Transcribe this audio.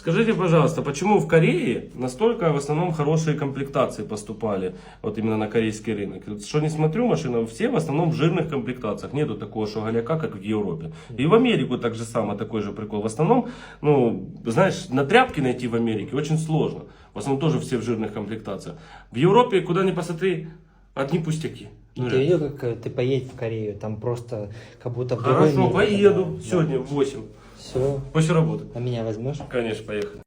Скажите, пожалуйста, почему в Корее настолько в основном хорошие комплектации поступали, вот именно на корейский рынок? Вот что не смотрю, машина, все в основном в жирных комплектациях. Нету такого шогаляка, как в Европе. И в Америку так же само, такой же прикол. В основном, ну, знаешь, на тряпки найти в Америке очень сложно. В основном тоже все в жирных комплектациях. В Европе, куда ни посмотри, одни пустяки. Ну, Ты видел, как ты поедешь в Корею, там просто как будто в другой хорошо, мир поеду попадаешь. сегодня в 8. Все. После работы. А меня возьмешь? Конечно, поехали.